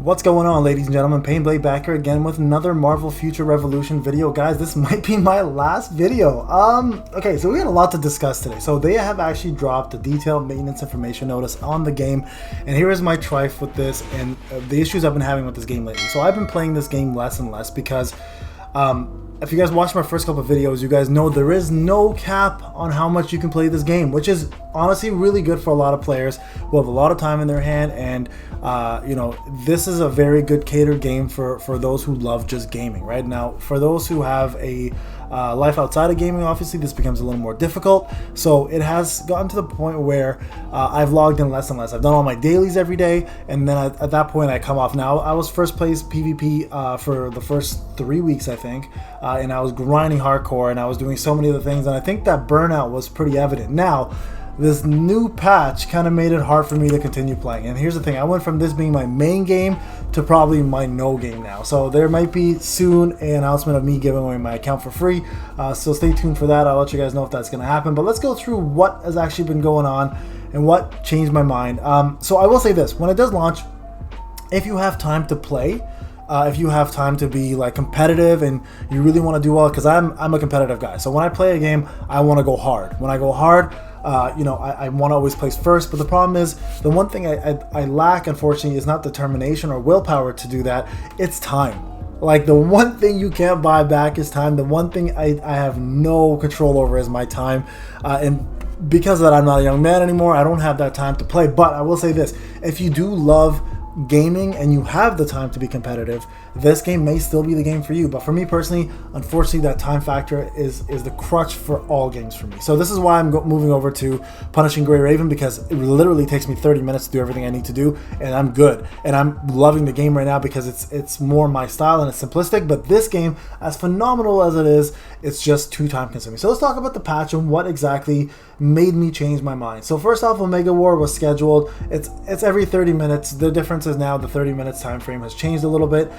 What's going on, ladies and gentlemen? Payneblade back here again with another Marvel Future Revolution video. Guys, this might be my last video. Okay, so we had a lot to discuss today. So they have actually dropped a detailed maintenance information notice on the game, and here is my trife with this and the issues I've been having with this game lately. So I've been playing this game less and less because if you guys watched my first couple of videos, you guys know there is no cap on how much you can play this game, which is honestly really good for a lot of players who have a lot of time in their hand. And you know, this is a very good catered game for those who love just gaming. Right now, for those who have a life outside of gaming, obviously this becomes a little more difficult. So it has gotten to the point where I've logged in less and less. I've done all my dailies every day, and then at that point I come off. Now I was first place PvP for the first 3 weeks, I think, and I was grinding hardcore and I was doing so many other things, and I think that burnout was pretty evident. Now this new patch kind of made it hard for me to continue playing. And here's the thing, I went from this being my main game to probably my no game now. So there might be soon an announcement of me giving away my account for free. So stay tuned for that. I'll let you guys know if that's going to happen. But let's go through what has actually been going on and what changed my mind. So I will say this, when it does launch, if you have time to play, if you have time to be like competitive and you really want to do well, because I'm a competitive guy. So when I play a game, I want to go hard. When I go hard, you know, I want to always place first. But the problem is, the one thing I lack, unfortunately, is not determination or willpower to do that. It's time. Like, the one thing you can't buy back is time. The one thing I have no control over is my time. And because of that, I'm not a young man anymore. I don't have that time to play. But I will say this, if you do love gaming and you have the time to be competitive, this game may still be the game for you. But for me personally, unfortunately, that time factor is the crutch for all games for me. So this is why I'm moving over to Punishing Gray Raven, because it literally takes me 30 minutes to do everything I need to do, and I'm good. And I'm loving the game right now because it's more my style and it's simplistic. But this game, as phenomenal as it is, it's just too time consuming. So let's talk about the patch and what exactly made me change my mind. So first off, Omega War was scheduled. It's every 30 minutes. The difference is now the 30 minutes time frame has changed a little bit.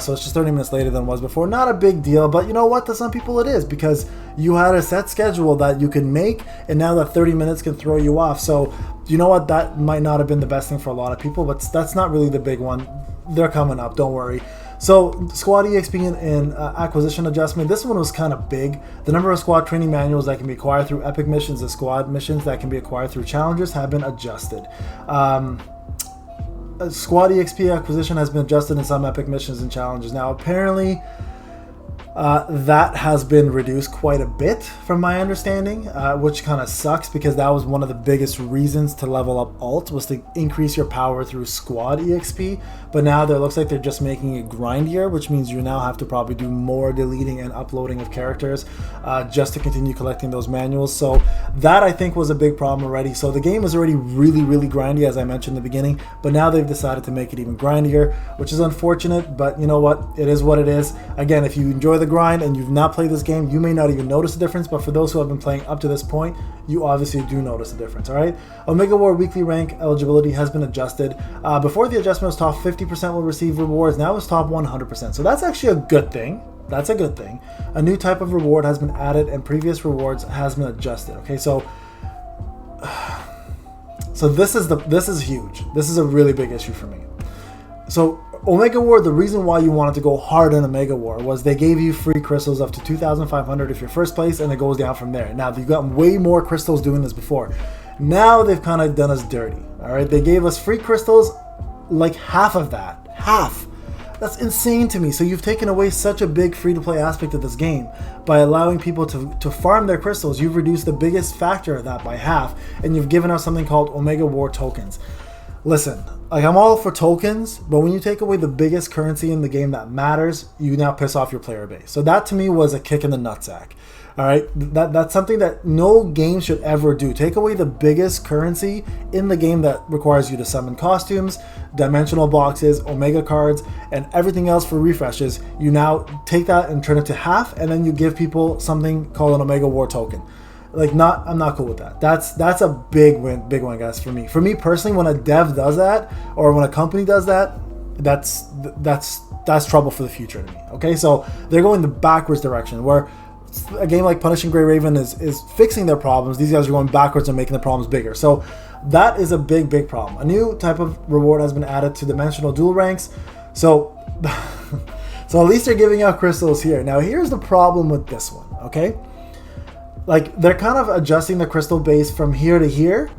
So it's just 30 minutes later than it was before. Not a big deal, but you know what? To some people it is, because you had a set schedule that you can make, and now that 30 minutes can throw you off. So you know what? That might not have been the best thing for a lot of people, but that's not really the big one. They're coming up, don't worry. So Squad Exp and Acquisition Adjustment, this one was kind of big. The number of squad training manuals that can be acquired through epic missions and squad missions that can be acquired through challenges have been adjusted. Squad Exp acquisition has been adjusted in some epic missions and challenges. Now apparently that has been reduced quite a bit from my understanding, which kind of sucks, because that was one of the biggest reasons to level up alt, was to increase your power through Squad EXP. But now it looks like they're just making it grindier, which means you now have to probably do more deleting and uploading of characters just to continue collecting those manuals. So that, I think, was a big problem already. So the game is already really grindy, as I mentioned in the beginning, but now they've decided to make it even grindier, which is unfortunate, but you know what, it is what it is. Again, if you enjoy the grind and you've not played this game, you may not even notice the difference, but for those who have been playing up to this point, you obviously do notice the difference. All right, Omega War weekly rank eligibility has been adjusted. Before the adjustment was top 50% will receive rewards, now it's top 100%, so that's actually a good thing. That's a good thing. A new type of reward has been added and previous rewards has been adjusted. Okay, so this is huge. This is a really big issue for me. So Omega War, the reason why you wanted to go hard in Omega War was they gave you free crystals up to 2,500 if you're first place, and it goes down from there. Now, you've got way more crystals doing this before. Now they've kind of done us dirty. All right, they gave us free crystals, like half of that. Half. That's insane to me. So you've taken away such a big free-to-play aspect of this game by allowing people to farm their crystals. You've reduced the biggest factor of that by half, and you've given us something called Omega War tokens. Listen, like, I'm all for tokens, but when you take away the biggest currency in the game that matters, you now piss off your player base. So that to me was a kick in the nutsack. All right, that's something that no game should ever do. Take away the biggest currency in the game that requires you to summon costumes, dimensional boxes, Omega cards, and everything else for refreshes. You now take that and turn it to half, and then you give people something called an Omega War token. Like, I'm not cool with that. That's a big one, guys, for me. For me personally, when a dev does that, or when a company does that, that's trouble for the future to me. Okay, so they're going the backwards direction, where a game like Punishing Gray Raven is fixing their problems. These guys are going backwards and making the problems bigger. So That is a big problem. A new type of reward has been added to dimensional duel ranks. So, so at least they're giving out crystals here. Now here's the problem with this one, okay? Like, they're kind of adjusting the crystal base from here to here.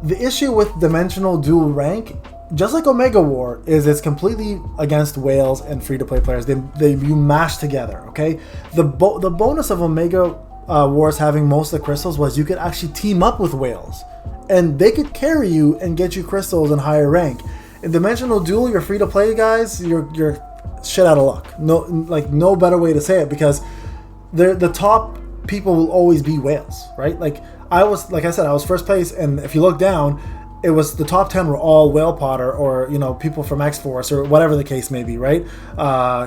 The issue with dimensional duel rank, just like Omega War, is it's completely against whales and free-to-play players. You mash together, okay? The bonus of Omega Wars having most of the crystals was you could actually team up with whales, and they could carry you and get you crystals in higher rank. In Dimensional Duel, you're free-to-play guys, you're shit out of luck. No better way to say it, because the top people will always be whales, right? Like I said, I was first place, and if you look down, it was the top 10 were all Whale Potter, or people from X-Force, or whatever the case may be, right?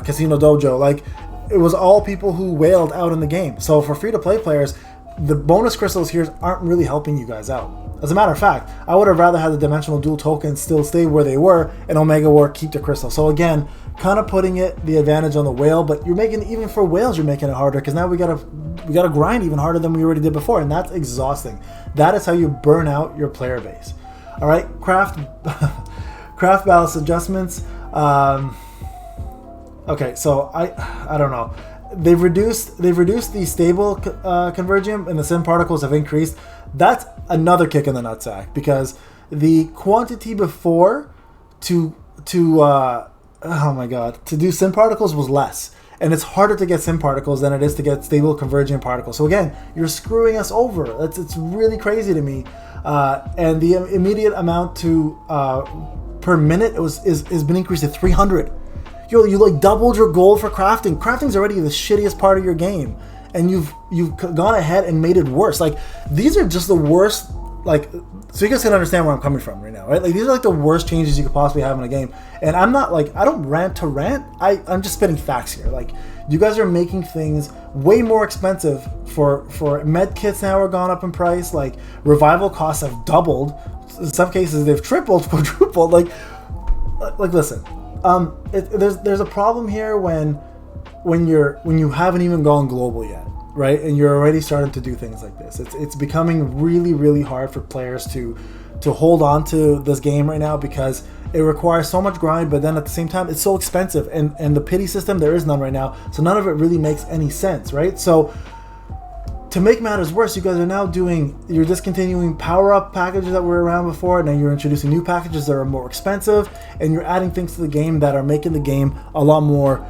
Casino Dojo, like it was all people who whaled out in the game. So for free-to-play players, the bonus crystals here aren't really helping you guys out. As a matter of fact, I would have rather had the Dimensional Duel tokens still stay where they were, and Omega War keep the crystal. So again, kind of putting the advantage on the whale, but you're making, even for whales, you're making it harder, because now we gotta grind even harder than we already did before, and that's exhausting. That is how you burn out your player base. All right, craft ballast adjustments. Okay, so I don't know. They've reduced the stable convergium, and the sim particles have increased. That's another kick in the nutsack, because the quantity before to do sim particles was less, and it's harder to get sim particles than it is to get stable convergent particles. So again, you're screwing us over. It's really crazy to me. And the immediate amount to per minute is been increased to 300. You like doubled your goal for crafting. Crafting's already the shittiest part of your game, and you've gone ahead and made it worse. Like, these are just the worst. Like, so you guys can understand where I'm coming from right now, right? Like, these are like the worst changes you could possibly have in a game. And I'm not like, I don't rant to rant. I'm just spitting facts here. Like, you guys are making things way more expensive for med kits now are gone up in price. Like, revival costs have doubled. In some cases, they've tripled, quadrupled. Like listen. There's a problem here when you haven't even gone global yet, right? And you're already starting to do things like this. It's becoming really hard for players to hold on to this game right now, because it requires so much grind, but then at the same time it's so expensive, and the pity system, there is none right now, so none of it really makes any sense, right? So to make matters worse, you guys are now you're discontinuing power-up packages that were around before, and now you're introducing new packages that are more expensive, and you're adding things to the game that are making the game a lot more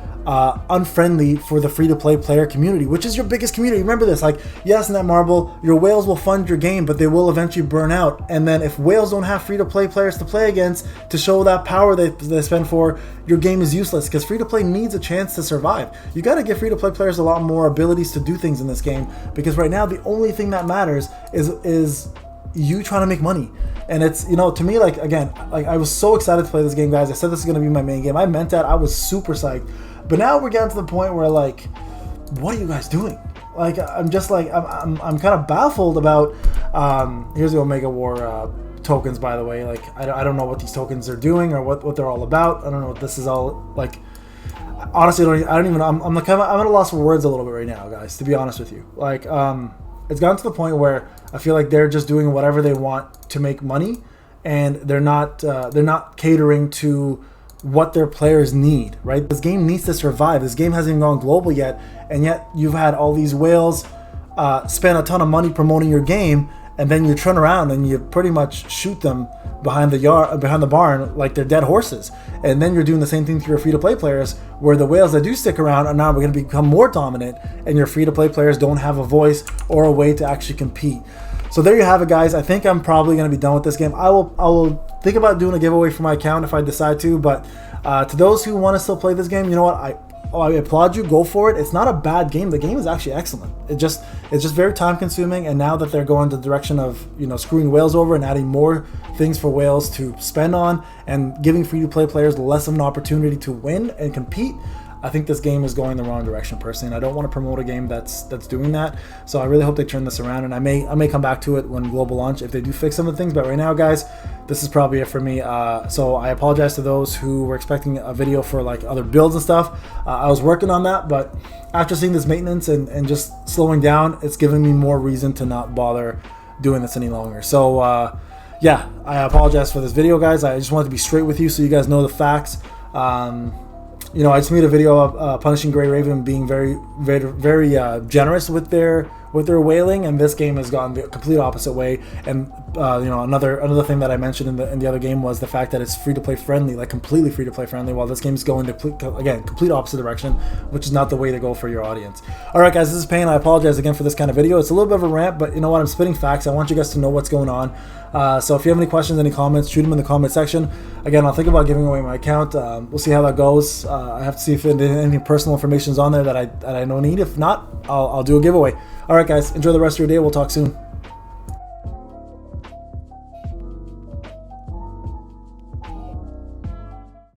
unfriendly for the free-to-play player community, which is your biggest community. Remember this, like, yes, Netmarble, your whales will fund your game, but they will eventually burn out, and then if whales don't have free-to-play players to play against to show that power they spend for, your game is useless, because free-to-play needs a chance to survive. You got to give free-to-play players a lot more abilities to do things in this game, because right now the only thing that matters is you trying to make money. And it's, to me, like, again, like, I was so excited to play this game, guys. I said this is going to be my main game. I meant that. I was super psyched. But now we're getting to the point where, like, what are you guys doing? Like, I'm just like, I'm kind of baffled about, here's the Omega War tokens, by the way. Like, I don't know what these tokens are doing or what they're all about. I don't know what this is all, like, honestly, I don't even, I'm at a loss for words a little bit right now, guys, to be honest with you. Like, it's gotten to the point where I feel like they're just doing whatever they want to make money, and they're not catering to what their players need, right? This game needs to survive. This game hasn't even gone global yet, and yet you've had all these whales spend a ton of money promoting your game, and then you turn around and you pretty much shoot them behind the barn like they're dead horses. And then you're doing the same thing to your free-to-play players, where the whales that do stick around are now going to become more dominant, and your free-to-play players don't have a voice or a way to actually compete. So there you have it, guys. I think I'm probably going to be done with this game. I will think about doing a giveaway for my account if I decide to, but to those who want to still play this game, you know what? I applaud you. Go for it. It's not a bad game. The game is actually excellent. It's just very time consuming, and now that they're going the direction of screwing whales over and adding more things for whales to spend on, and giving free-to-play players less of an opportunity to win and compete, I think this game is going the wrong direction, personally, and I don't want to promote a game that's doing that. So I really hope they turn this around, and I may come back to it when global launch if they do fix some of the things. But right now, guys, this is probably it for me. So I apologize to those who were expecting a video for like other builds and stuff. I was working on that, but after seeing this maintenance and just slowing down, it's giving me more reason to not bother doing this any longer. So yeah, I apologize for this video, guys. I just wanted to be straight with you so you guys know the facts. You know, I just made a video of punishing Grey Raven being very generous with their whaling, and this game has gone the complete opposite way. And you know, another thing that I mentioned in the other game was the fact that it's free to play friendly, like completely free to play friendly, while this game is going the complete opposite direction, which is not the way to go for your audience. All right, guys, this is Payne. I apologize again for this kind of video. It's a little bit of a rant, but you know what? I'm spitting facts. I want you guys to know what's going on. So if you have any questions, any comments, shoot them in the comment section. Again, I'll think about giving away my account. We'll see how that goes. I have to see if any personal information is on there that I don't need. If not, I'll do a giveaway. All right, guys, enjoy the rest of your day. We'll talk soon.